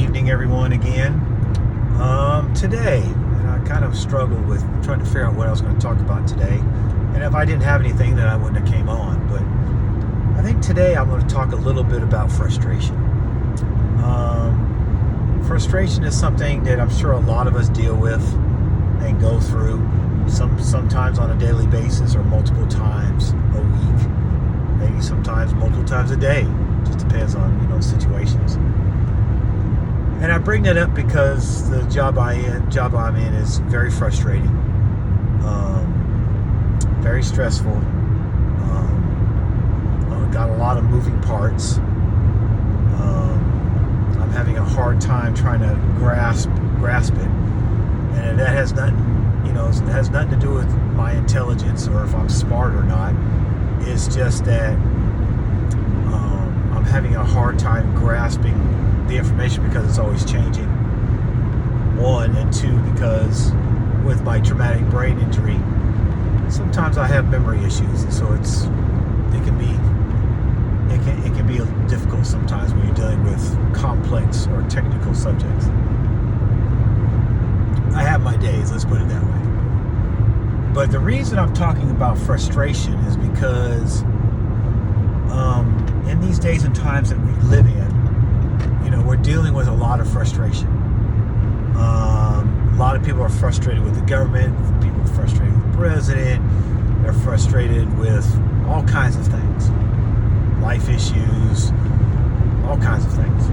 evening, everyone, again. Today, and I kind of struggled with trying to figure out what I was going to talk about today. And if I didn't have anything, then I wouldn't have came on. But I think today I'm going to talk a little bit about frustration. Frustration is something that I'm sure a lot of us deal with and go through, sometimes on a daily basis or multiple times a week, maybe sometimes multiple times a day. Just depends on situations. And I bring that up because the job I'm in is very frustrating, very stressful. Got a lot of moving parts. I'm having a hard time trying to grasp it, and that has nothing to do with my intelligence or if I'm smart or not. It's just that I'm having a hard time grasping the information because it's always changing. One, and two, because with my traumatic brain injury, sometimes I have memory issues, and so it can be difficult sometimes when you're dealing with complex or technical subjects. I have my days, let's put it that way. But the reason I'm talking about frustration is because in these days and times that we live in, we're dealing with a lot of frustration. A lot of people are frustrated with the government. People are frustrated with the president. They're frustrated with all kinds of things. Life issues, all kinds of things.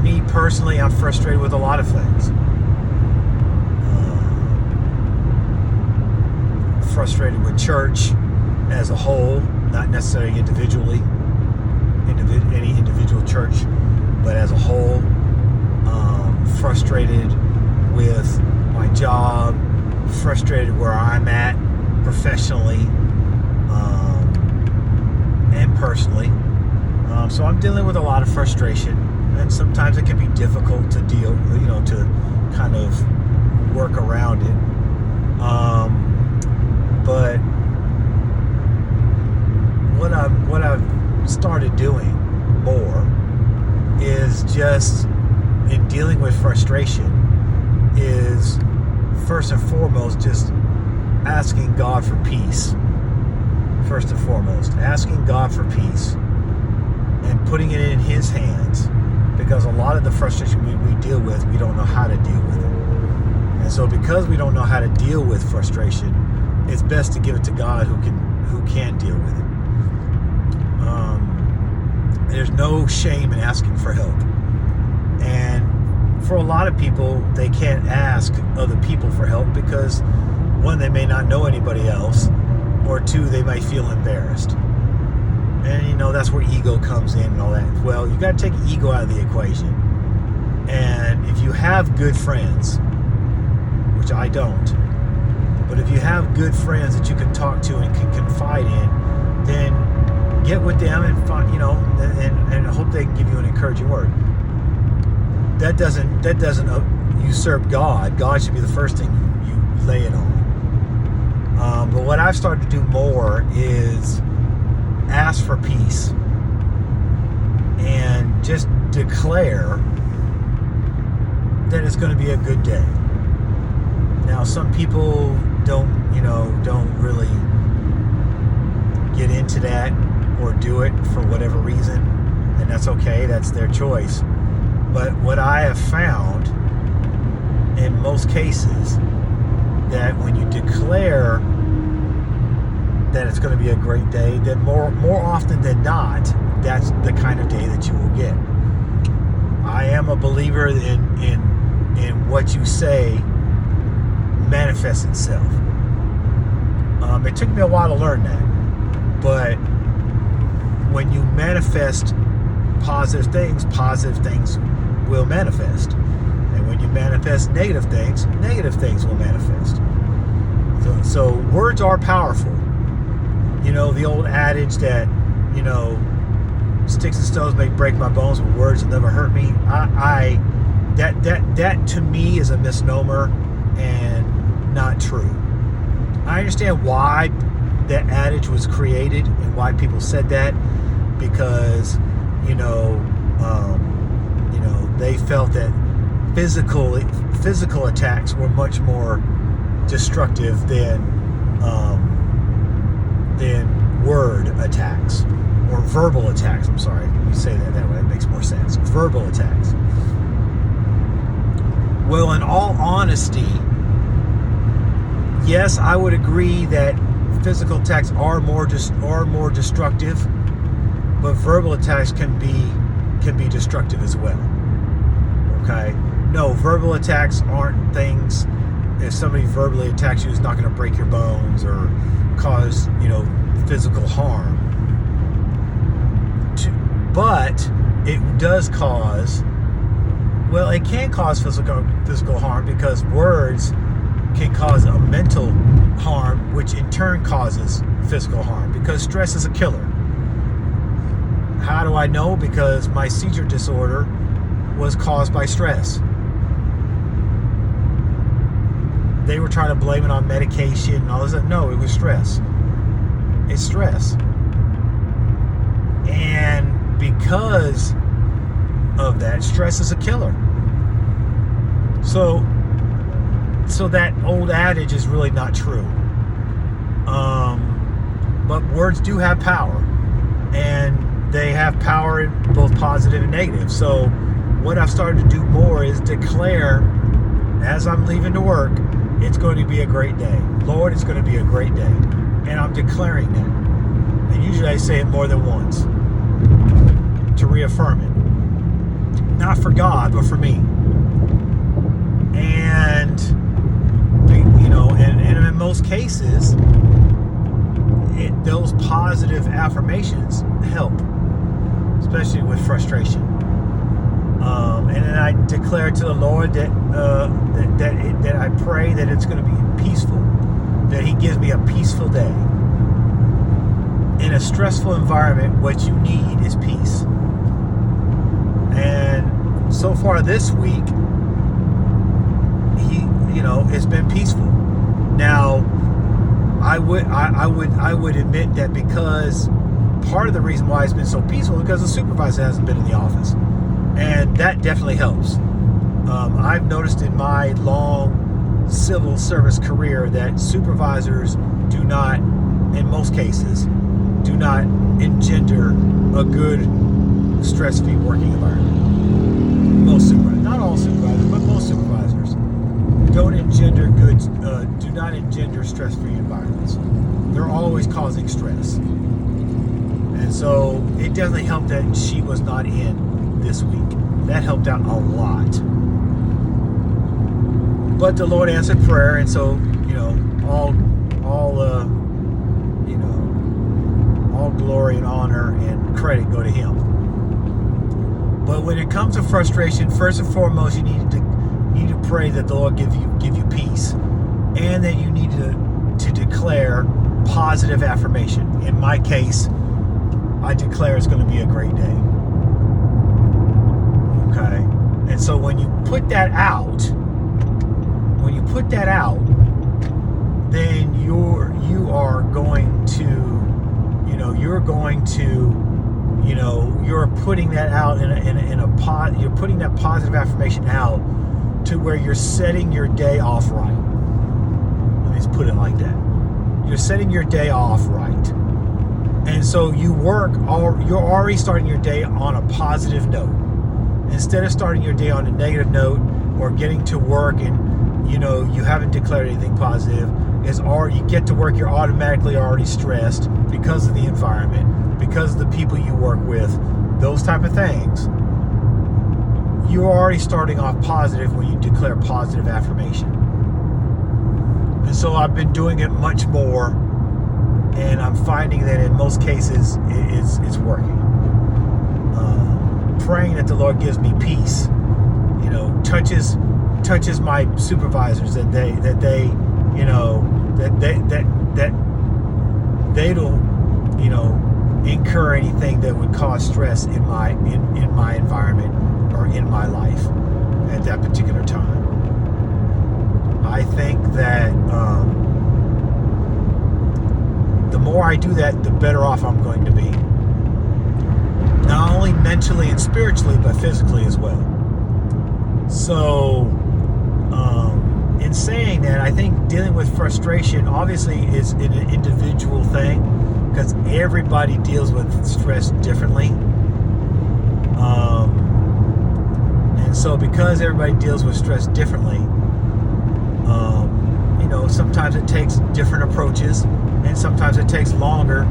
Me personally, I'm frustrated with a lot of things. Frustrated with church as a whole, not necessarily individually. Any individual church, but as a whole. Frustrated with my job, frustrated where I'm at professionally and personally. So I'm dealing with a lot of frustration, and sometimes it can be difficult to deal, to kind of work around it. But what I've started doing more is just in dealing with frustration is first and foremost just asking God for peace. First and foremost, asking God for peace and putting it in His hands, because a lot of the frustration we deal with, we don't know how to deal with it. And so because we don't know how to deal with frustration, it's best to give it to God who can deal with it. There's no shame in asking for help. And for a lot of people, they can't ask other people for help because, one, they may not know anybody else, or two, they might feel embarrassed. And that's where ego comes in and all that. Well, you got to take ego out of the equation. And if you have good friends, which I don't, but if you have good friends that you can talk to and can confide in, then get with them and find, and hope they can give you an encouraging word. That doesn't usurp God. God should be the first thing you lay it on. But what I've started to do more is ask for peace and just declare that it's going to be a good day. Now, some people don't really get into that or do it for whatever reason, and that's okay. That's their choice. But what I have found in most cases, that when you declare that it's going to be a great day, that more often than not, that's the kind of day that you will get. I am a believer in what you say manifests itself. It took me a while to learn that, but when you manifest positive things will manifest. And when you manifest negative things will manifest. So words are powerful. The old adage that, sticks and stones may break my bones, but words will never hurt me. That to me is a misnomer and not true. I understand why that adage was created and why people said that, because they felt that physical attacks were much more destructive than word attacks or verbal attacks. I'm sorry, you say that way. It makes more sense. Verbal attacks. Well, in all honesty, yes, I would agree that physical attacks are more destructive, but verbal attacks can be destructive as well. Okay? No, verbal attacks aren't things. If somebody verbally attacks you, it's not going to break your bones or cause physical harm. But it does cause. Well, it can cause physical harm because words can cause a mental harm, which in turn causes physical harm, because stress is a killer. How do I know? Because my seizure disorder was caused by stress. They were trying to blame it on medication and all this. No, it was stress. It's stress. And because of that, stress is a killer. So that old adage is really not true. But words do have power, and they have power in both positive and negative. So what I've started to do more is declare, as I'm leaving to work, it's going to be a great day. Lord, it's going to be a great day. And I'm declaring that. And usually I say it more than once to reaffirm it. Not for God, but for me. And and in most cases, those positive affirmations help, especially with frustration. And then I declare to the Lord that I pray that it's going to be peaceful, that He gives me a peaceful day. In a stressful environment, what you need is peace. And so far this week, it's been peaceful. Now, I would admit that because part of the reason why it's been so peaceful is because the supervisor hasn't been in the office, and that definitely helps. I've noticed in my long civil service career that supervisors do not, in most cases, do not engender a good stress-free working environment. Most supervisors, not all supervisors, but most supervisors do not engender stress-free environments. They're always causing stress. And so it definitely helped that she was not in this week. That helped out a lot. But the Lord answered prayer, and so all glory and honor and credit go to Him. But when it comes to frustration, first and foremost, you need to pray that the Lord give you peace, and that you need to declare positive affirmation. In my case, I declare it's going to be a great day. Okay, and so when you put that out, then you're putting that out you're putting that positive affirmation out to where you're setting your day off right. Let me just put it like that. You're setting your day off right. And so you're already starting your day on a positive note. Instead of starting your day on a negative note or getting to work and you haven't declared anything positive, you get to work, you're automatically already stressed because of the environment, because of the people you work with, those type of things. You're already starting off positive when you declare positive affirmation. And so I've been doing it much more, and I'm finding that in most cases it's working. Praying that the Lord gives me peace, touches my supervisors, that they don't incur anything that would cause stress in my environment or in my life at that particular time. I think that the more I do that, the better off I'm going to be. not only mentally and spiritually, but physically as well. So, in saying that, I think dealing with frustration obviously is an individual thing, because everybody deals with stress differently. And so because everybody deals with stress differently, sometimes it takes different approaches, and sometimes it takes longer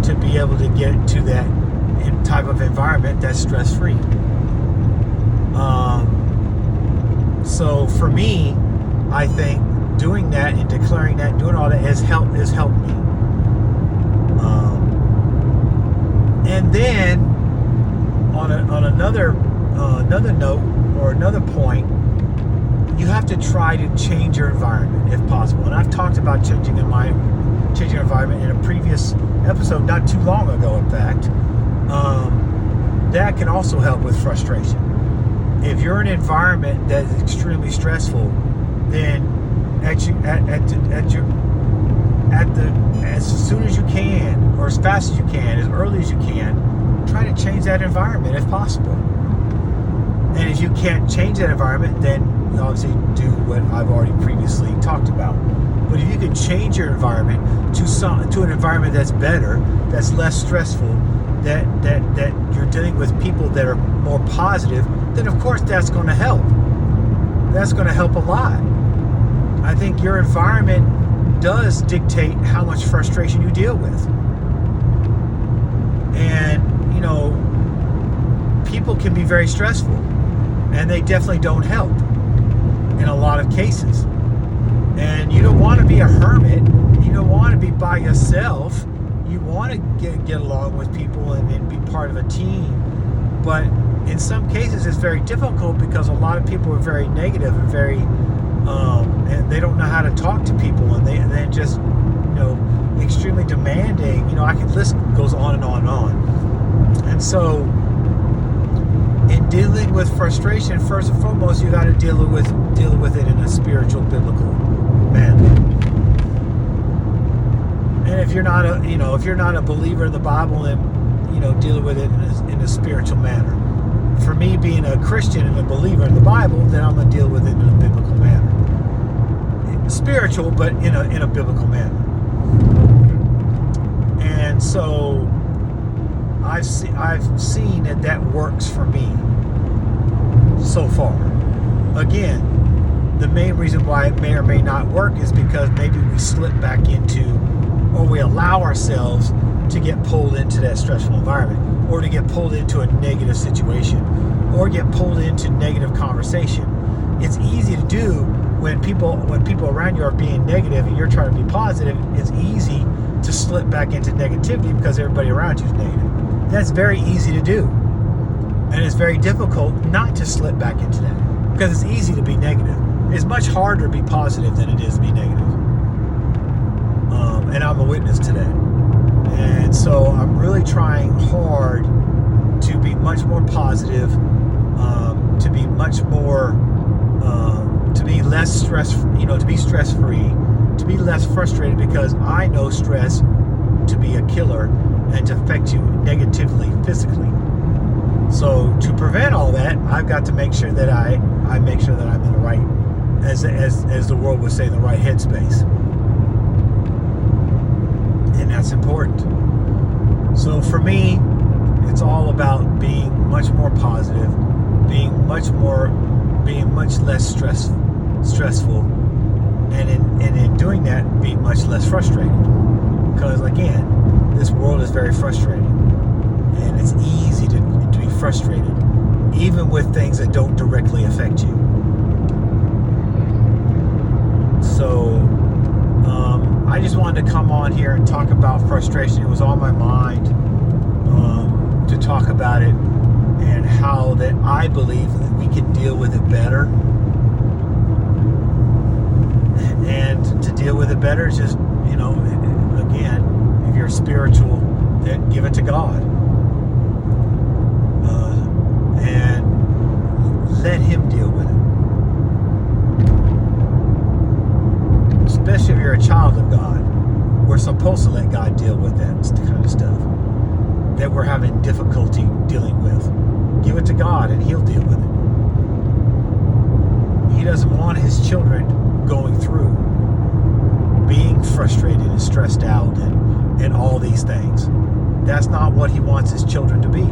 to be able to get to that type of environment that's stress-free. So for me, I think doing that and declaring that, doing all that has helped me. And then on another note, or another point, you have to try to change your environment if possible. And I've talked about changing your environment in a previous episode, not too long ago, in fact. That can also help with frustration. If you're in an environment that is extremely stressful, then as soon as you can, or as fast as you can, as early as you can, try to change that environment if possible. And if you can't change that environment, then obviously do what I've already previously talked about. But if you can change your environment to an environment that's better, that's less stressful, that you're dealing with people that are more positive, then of course that's going to help. That's going to help a lot. I think your environment does dictate how much frustration you deal with. And, people can be very stressful, and they definitely don't help in a lot of cases. And you don't want to be a hermit. You don't want to be by yourself. You want to get along with people and be part of a team. But in some cases, it's very difficult because a lot of people are very negative and very, and they don't know how to talk to people, and they're just, extremely demanding. List goes on and on and on. And so, in dealing with frustration, first and foremost, you got to deal with it in a spiritual, biblical manner. And if you're not a believer in the Bible, then dealing with it in a spiritual manner. For me, being a Christian and a believer in the Bible, then I'm gonna deal with it in a biblical manner. Spiritual, but in a biblical manner. And so I've seen that works for me so far. Again, the main reason why it may or may not work is because maybe we slip back into, or we allow ourselves to get pulled into that stressful environment, or to get pulled into a negative situation, or get pulled into negative conversation. It's easy to do when people around you are being negative and you're trying to be positive. It's easy to slip back into negativity because everybody around you is negative. That's very easy to do. And it's very difficult not to slip back into that, because it's easy to be negative. It's much harder to be positive than it is to be negative. And I'm a witness to that. And so I'm really trying hard to be much more positive, to be much more, to be less to be stress-free, to be less frustrated, because I know stress to be a killer and to affect you negatively, physically. So to prevent all that, I've got to make sure that I make sure that I'm in the right, as the world would say, the right headspace. And that's important. So for me, it's all about being much more positive, being much less stressful, and in doing that, be much less frustrated. Because again, this world is very frustrating, and it's easy to be frustrated, even with things that don't directly affect you. So I just wanted to come on here and talk about frustration. It was on my mind to talk about it, and how that I believe that we can deal with it better. And to deal with it better is just, again, if you're spiritual, then give it to God. And let Him deal with it. Especially if you're a child of God. We're supposed to let God deal with that kind of stuff that we're having difficulty that's not what he wants his children to be.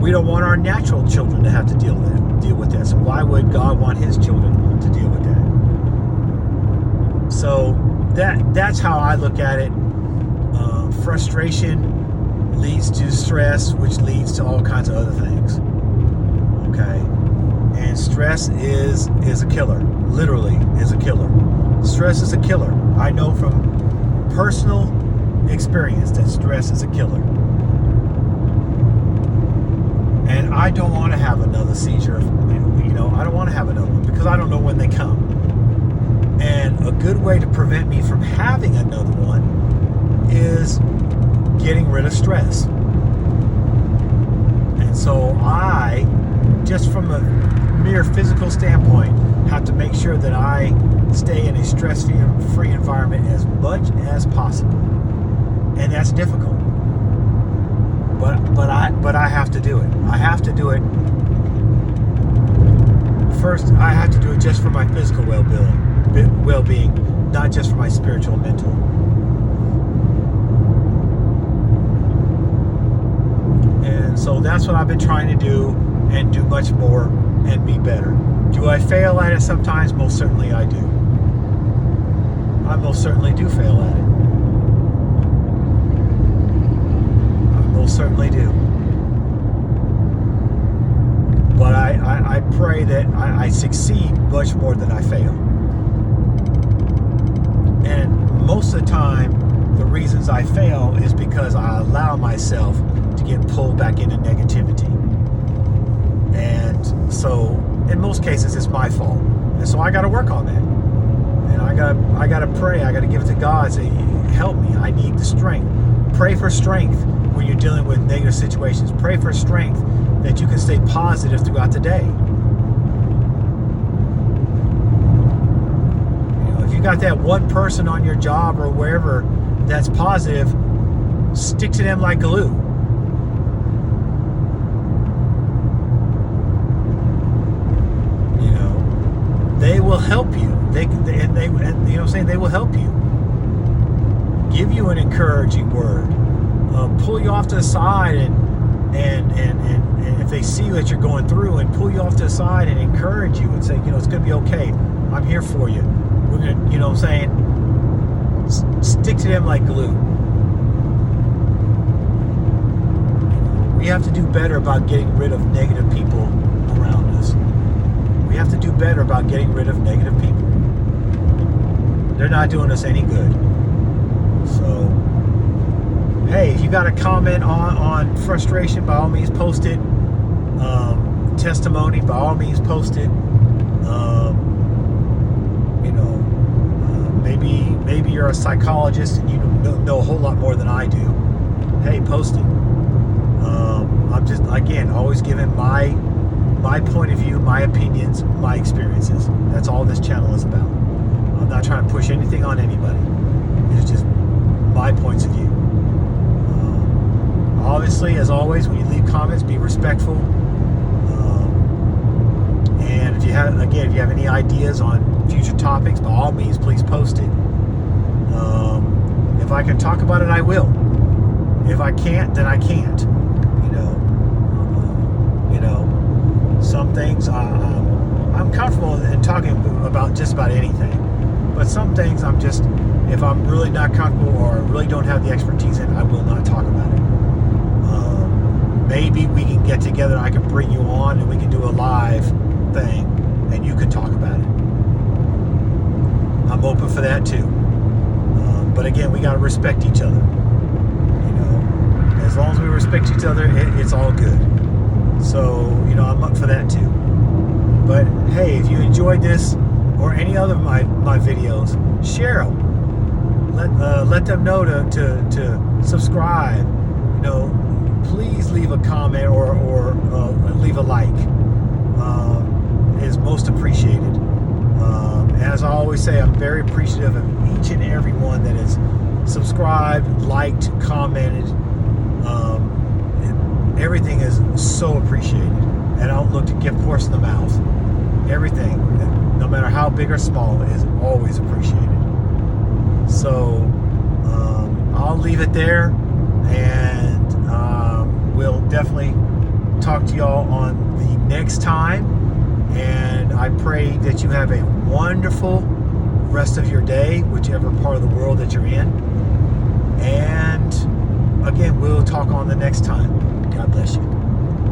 We don't want our natural children to have to deal with that. So why would God want his children to deal with that? So that's how I look at it. Frustration leads to stress, which leads to all kinds of other things. Okay? And stress is a killer. Literally is a killer. Stress is a killer. I know from personal experience that stress is a killer. And I don't want to have another seizure. I don't want to have another one because I don't know when they come. And a good way to prevent me from having another one is getting rid of stress. And so I, just from a mere physical standpoint, have to make sure that I stay in a stress-free environment as much as possible. And that's difficult. But I have to do it. I have to do it. First, I have to do it just for my physical well-being, not just for my spiritual and mental. And so that's what I've been trying to do, and do much more and be better. Do I fail at it sometimes? Most certainly I do. I most certainly do fail at it. Certainly do. But I pray that I succeed much more than I fail. And most of the time, the reasons I fail is because I allow myself to get pulled back into negativity. And so, in most cases, it's my fault. And so I got to work on that. And I got to pray. I got to give it to God. Say, help me. I need the strength. Pray for strength when you're dealing with negative situations. Pray for strength that you can stay positive throughout the day. If you got that one person on your job or wherever that's positive, stick to them like glue. They will help you. They will help you. Give you an encouraging word. Pull you off to the side and if they see that you're going through, and pull you off to the side and encourage you and say, it's going to be okay. I'm here for you. We're going to, stick to them like glue. We have to do better about getting rid of negative people around us. We have to do better about getting rid of negative people. They're not doing us any good. So, hey, if you got a comment on frustration, by all means post it. Testimony, by all means post it. Maybe you're a psychologist and you know a whole lot more than I do. Hey, post it. I'm just, again, always giving my point of view, my opinions, my experiences. That's all this channel is about. I'm not trying to push anything on anybody. It's just my points of view. Obviously, as always, when you leave comments, be respectful. And if you have any ideas on future topics, by all means, please post it. If I can talk about it, I will. If I can't, then I can't. Some things I'm comfortable in talking about just about anything. But some things if I'm really not comfortable or really don't have the expertise in, I will not talk about it. Maybe we can get together and I can bring you on and we can do a live thing and you can talk about it. I'm open for that too. But again, we got to respect each other. As long as we respect each other, it's all good. So, I'm up for that too. But hey, if you enjoyed this or any other of my videos, share them. Let them know to subscribe. Please leave a comment or leave a like. It is most appreciated. As I always say, I'm very appreciative of each and every one that has subscribed, liked, commented. Everything is so appreciated. And I don't look to give horse in the mouth. Everything, no matter how big or small, is always appreciated. So I'll leave it there, and definitely talk to y'all on the next time. And I pray that you have a wonderful rest of your day, whichever part of the world that you're in. And again, we'll talk on the next time. God bless you.